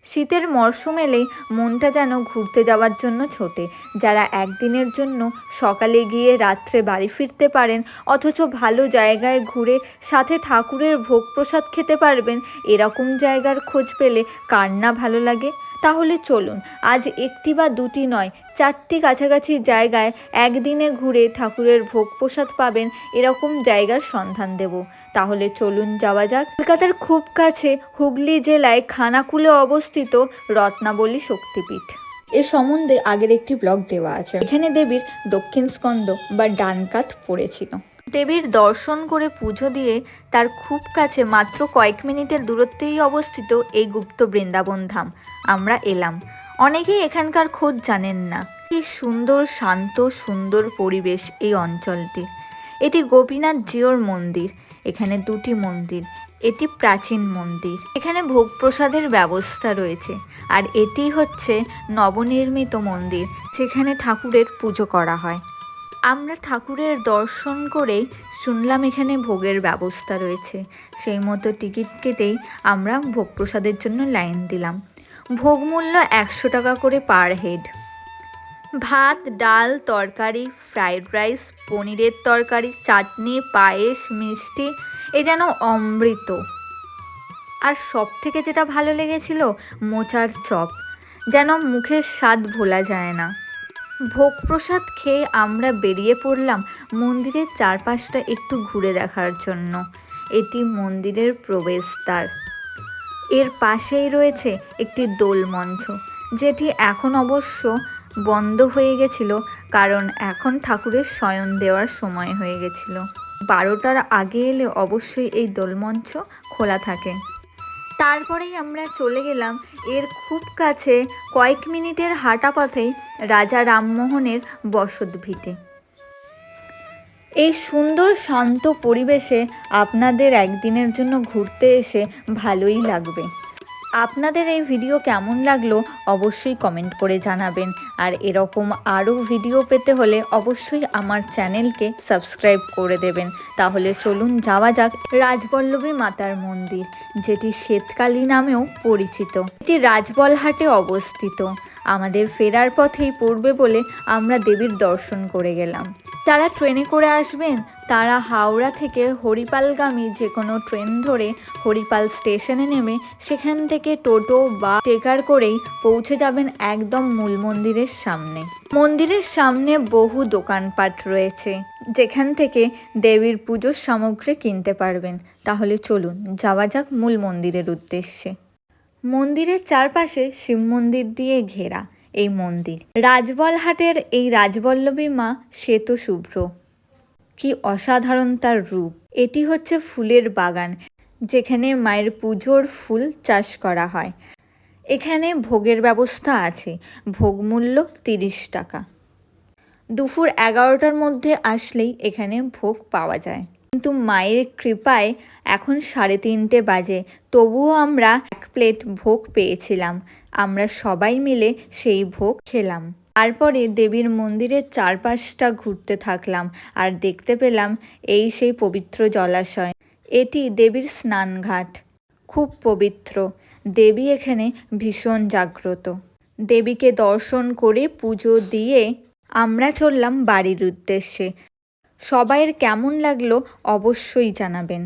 শীতের মরশুম এলেই মনটা যেন ঘুরতে যাওয়ার জন্য ছোটে। যারা একদিনের জন্য সকালে গিয়ে রাত্রে বাড়ি ফিরতে পারেন, অথচ ভালো জায়গায় ঘুরে সাথে ঠাকুরের ভোগ প্রসাদ খেতে পারবেন, এরকম জায়গার খোঁজ পেলে কার না ভালো লাগে। তাহলে চলুন আজ একটি বা দুটি নয়, 4টি কাছাকাছি জায়গায় একদিনে ঘুরে ঠাকুরের ভোগ প্রসাদ পাবেন এরকম জায়গার সন্ধান দেব। তাহলে চলুন যাওয়া যাক। কলকাতার খুব কাছে হুগলি জেলায় খানাকুলে অবস্থিত রত্নাবলী শক্তিপীঠ। এ সম্বন্ধে আগের একটি ব্লগ দেওয়া আছে। এখানে দেবীর দক্ষিণ স্কন্দ বা ডান কাঁধ পড়েছিল। দেবীর দর্শন করে পুজো দিয়ে তার খুব কাছে মাত্র কয়েক মিনিটের দূরত্বেই অবস্থিত এই গুপ্ত বৃন্দাবন ধাম আমরা এলাম। অনেকেই এখানকার খোঁজ জানেন না। কি সুন্দর শান্ত সুন্দর পরিবেশ এই অঞ্চলটির। এটি গোপীনাথ জিউর মন্দির। এখানে দুটি মন্দির। এটি প্রাচীন মন্দির। এখানে ভোগ প্রসাদের ব্যবস্থা রয়েছে। আর এটি হচ্ছে নবনির্মিত মন্দির, যেখানে ঠাকুরের পুজো করা হয়। আমরা ঠাকুরের দর্শন করেই শুনলাম এখানে ভোগের ব্যবস্থা রয়েছে। সেই মতো টিকিট কেটেই আমরা ভোগ প্রসাদের জন্য লাইন দিলাম। ভোগ মূল্য 100 টাকা করে পার হেড। ভাত, ডাল, তরকারি, ফ্রাইড রাইস, পনিরের তরকারি, চাটনি, পায়েস, মিষ্টি, এ যেন অমৃত। আর সব থেকে যেটা ভালো লেগেছিল, মোচার চপ, যেন মুখের স্বাদ ভোলা যায় না। ভোগ প্রসাদ খেয়ে আমরা বেরিয়ে পড়লাম মন্দিরের চারপাশটা একটু ঘুরে দেখার জন্য। এটি মন্দিরের প্রবেশদ্বার। এর পাশেই রয়েছে একটি দোল মঞ্চ, যেটি এখন অবশ্য বন্ধ হয়ে গেছিল, কারণ এখন ঠাকুরের শয়ন দেওয়ার সময় হয়ে গেছিল। 12টার আগে এলে অবশ্যই এই দোলমঞ্চ খোলা থাকে। তারপরেই আমরা চলে গেলাম এর খুব কাছে কয়েক মিনিটের হাঁটা পথেই রাজা রামমোহনের বসতভিটে। এই সুন্দর শান্ত পরিবেশে আপনাদের একদিনের জন্য ঘুরতে এসে ভালোই লাগবে। আপনাদের এই ভিডিও কেমন লাগলো অবশ্যই কমেন্ট করে জানাবেন। আর এরকম আরও ভিডিও পেতে হলে অবশ্যই আমার চ্যানেলকে সাবস্ক্রাইব করে দেবেন। তাহলে চলুন যাওয়া যাক রাজবল্লভী মাতার মন্দির, যেটি শ্বেতকালী নামেও পরিচিত। এটি রাজবলহাটে অবস্থিত। আমাদের ফেরার পথেই পড়বে বলে আমরা দেবীর দর্শন করে গেলাম। যারা ট্রেনে করে আসবেন তারা হাওড়া থেকে হরিপালগামী যে কোনো ট্রেন ধরে হরিপাল স্টেশনে নেমে সেখান থেকে টোটো বা টেকার করেই পৌঁছে যাবেন একদম মূল মন্দিরের সামনে। মন্দিরের সামনে বহু দোকানপাট রয়েছে, যেখান থেকে দেবীর পুজোর সামগ্রী কিনতে পারবেন। তাহলে চলুন যাওয়া যাক মূল মন্দিরের উদ্দেশ্যে। মন্দিরের চারপাশে শিব মন্দির দিয়ে ঘেরা এই মন্দির। রাজবলহাটের এই রাজবল্লভী মা শ্বেত শুভ্র, কি অসাধারণ তার রূপ। এটি হচ্ছে ফুলের বাগান, যেখানে মায়ের পুজোর ফুল চাষ করা হয়। এখানে ভোগের ব্যবস্থা আছে। ভোগ মূল্য 30 টাকা। দুপুর 11টার মধ্যে আসলেই এখানে ভোগ পাওয়া যায়। কিন্তু মায়ের কৃপায় এখন 3:30 বাজে, তবুও আমরা 1 প্লেট ভোগ পেয়েছিলাম। আমরা সবাই মিলে সেই ভোগ খেলাম। তারপরে দেবীর মন্দিরের চারপাশটা ঘুরতে থাকলাম আর দেখতে পেলাম এই সেই পবিত্র জলাশয়। এটি দেবীর স্নানঘাট, খুব পবিত্র। দেবী এখানে ভীষণ জাগ্রত। দেবীকে দর্শন করে পুজো দিয়ে আমরা চললাম বাড়ির উদ্দেশ্যে। সবাইয়ের কেমন লাগলো অবশ্যই জানাবেন।